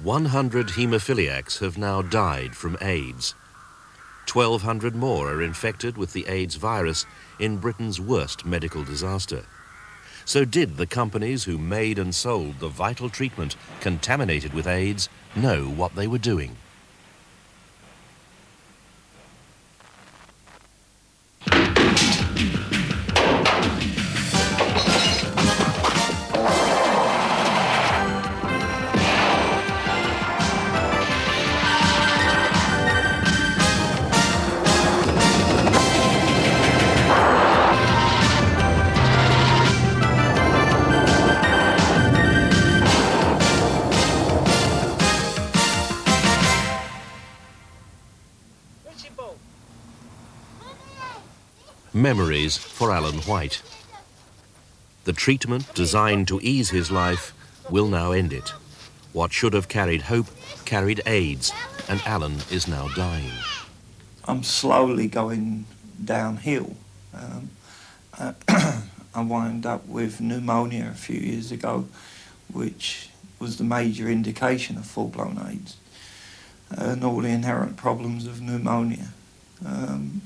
100 haemophiliacs have now died from AIDS. 1,200 more are infected with the AIDS virus in Britain's worst medical disaster. So did the companies who made and sold the vital treatment contaminated with AIDS know what they were doing? Memories for Alan White. The treatment designed to ease his life will now end it. What should have carried hope carried AIDS, and Alan is now dying. I'm slowly going downhill. I wound up with pneumonia a few years ago, which was the major indication of full-blown AIDS, and all the inherent problems of pneumonia.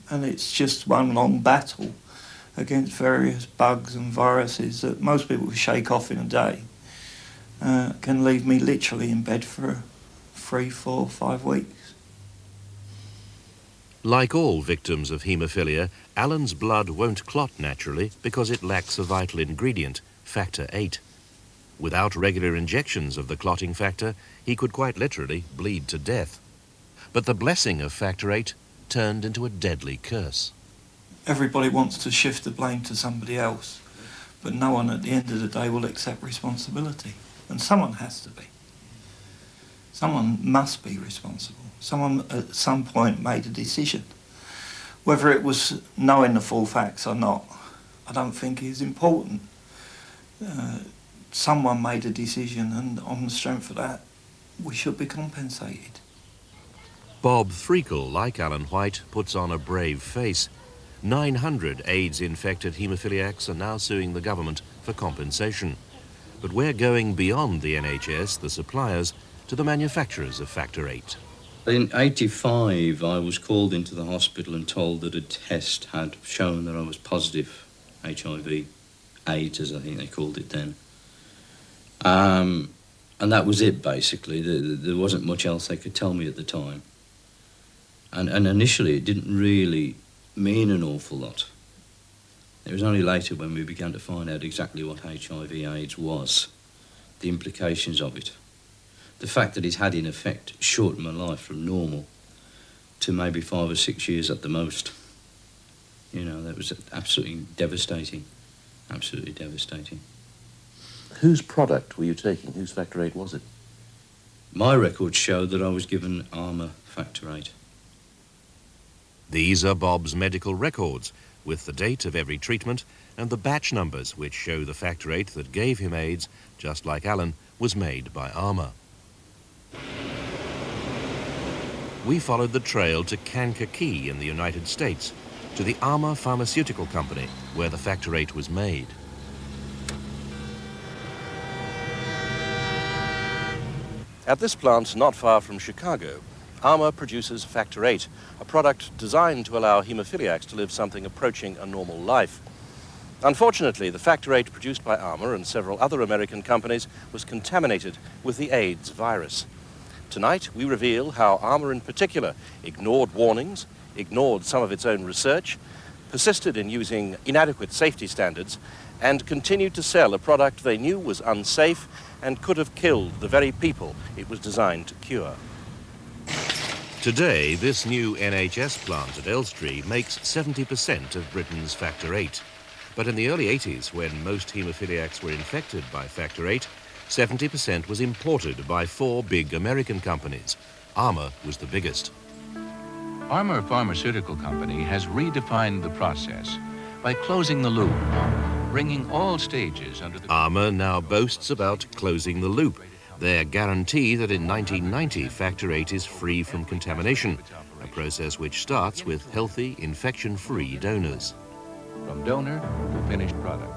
And it's just one long battle against various bugs and viruses that most people shake off in a day. Can leave me literally in bed for 3, 4, 5 weeks. Like all victims of haemophilia, Alan's blood won't clot naturally because it lacks a vital ingredient, factor VIII. Without regular injections of the clotting factor, he could quite literally bleed to death. But the blessing of factor VIII turned into a deadly curse. Everybody wants to shift the blame to somebody else, but no one at the end of the day will accept responsibility. And someone has to be. Someone must be responsible. Someone at some point made a decision. Whether it was knowing the full facts or not, I don't think is important. Someone made a decision, and on the strength of that, we should be compensated. Bob Threakall, like Alan White, puts on a brave face. 900 AIDS-infected haemophiliacs are now suing the government for compensation. But we're going beyond the NHS, the suppliers, to the manufacturers of factor VIII. In '85, I was called into the hospital and told that a test had shown that I was positive HIV, AIDS, as I think they called it then. And that was it, basically. There wasn't much else they could tell me at the time. And initially, it didn't really mean an awful lot. It was only later when we began to find out exactly what HIV/AIDS was, the implications of it, the fact that it had, in effect, shortened my life from normal to maybe 5 or 6 years at the most. You know, that was absolutely devastating, absolutely devastating. Whose product were you taking? Whose factor VIII was it? My records showed that I was given Armour factor VIII. These are Bob's medical records, with the date of every treatment and the batch numbers which show the factor VIII that gave him AIDS, just like Alan, was made by Armour. We followed the trail to Kankakee in the United States, to the Armour Pharmaceutical Company, where the factor VIII was made. At this plant not far from Chicago, Armour produces factor VIII, a product designed to allow haemophiliacs to live something approaching a normal life. Unfortunately, the factor VIII produced by Armour and several other American companies was contaminated with the AIDS virus. Tonight, we reveal how Armour in particular ignored warnings, ignored some of its own research, persisted in using inadequate safety standards, and continued to sell a product they knew was unsafe and could have killed the very people it was designed to cure. Today, this new NHS plant at Elstree makes 70% of Britain's factor VIII. But in the early 80s, when most haemophiliacs were infected by factor VIII, 70% was imported by 4 big American companies. Armour was the biggest. Armour Pharmaceutical Company has redefined the process by closing the loop, bringing all stages under the... Armour now boasts about closing the loop, their guarantee that in 1990 factor VIII is free from contamination, a process which starts with healthy, infection-free donors. From donor to finished product.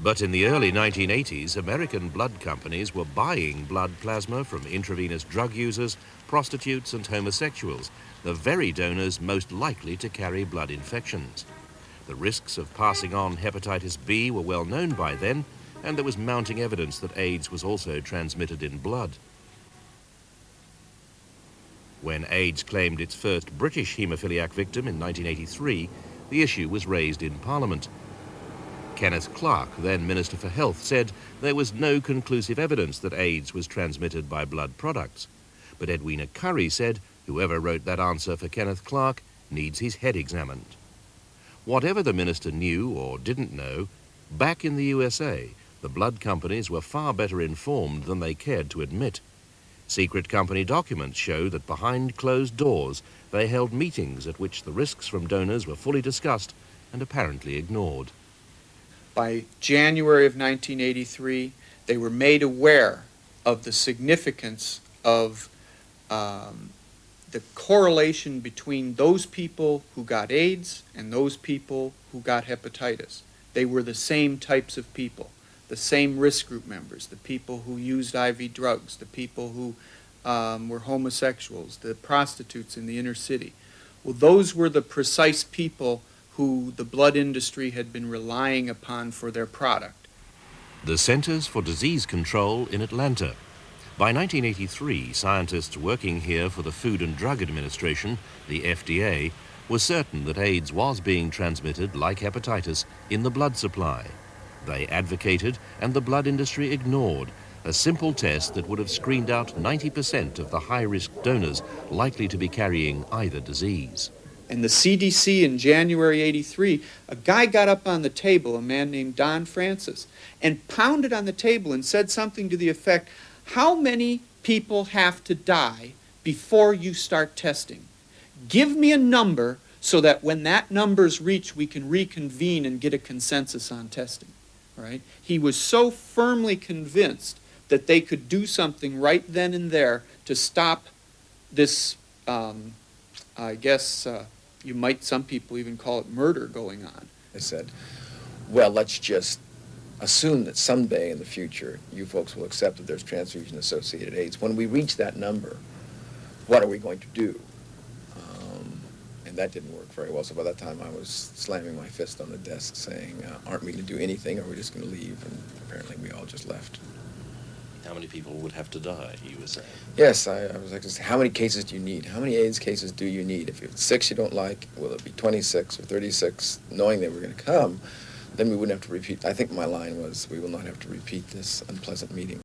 But in the early 1980s, American blood companies were buying blood plasma from intravenous drug users, prostitutes and homosexuals, the very donors most likely to carry blood infections. The risks of passing on hepatitis B were well known by then, and there was mounting evidence that AIDS was also transmitted in blood. When AIDS claimed its first British haemophiliac victim in 1983, the issue was raised in Parliament. Kenneth Clarke, then Minister for Health, said there was no conclusive evidence that AIDS was transmitted by blood products. But Edwina Currie said whoever wrote that answer for Kenneth Clarke needs his head examined. Whatever the minister knew or didn't know, back in the USA, the blood companies were far better informed than they cared to admit. Secret company documents show that behind closed doors, they held meetings at which the risks from donors were fully discussed and apparently ignored. By January of 1983, they were made aware of the significance of the correlation between those people who got AIDS and those people who got hepatitis. They were the same types of people, the same risk group members, the people who used IV drugs, the people who were homosexuals, the prostitutes in the inner city. Well, those were the precise people who the blood industry had been relying upon for their product. The Centers for Disease Control in Atlanta. By 1983, scientists working here for the Food and Drug Administration, the FDA, were certain that AIDS was being transmitted, like hepatitis, in the blood supply. They advocated, and the blood industry ignored, a simple test that would have screened out 90% of the high-risk donors likely to be carrying either disease. And the CDC in January '83, a guy got up on the table, a man named Don Francis, and pounded on the table and said something to the effect, how many people have to die before you start testing? Give me a number so that when that number's reached, we can reconvene and get a consensus on testing. Right? He was so firmly convinced that they could do something right then and there to stop this, I guess you might, some people even call it murder going on. They said, well, let's just assume that someday in the future you folks will accept that there's transfusion-associated AIDS. When we reach that number, what are we going to do? And that didn't work very well. So by that time I was slamming my fist on the desk saying, aren't we going to do anything, or are we just going to leave? And apparently we all just left. How many people would have to die, you were saying? Yes, I was like, how many cases do you need? How many AIDS cases do you need? If it's 6 you don't like, will it be 26 or 36? Knowing they were going to come, then we wouldn't have to repeat. I think my line was, we will not have to repeat this unpleasant meeting.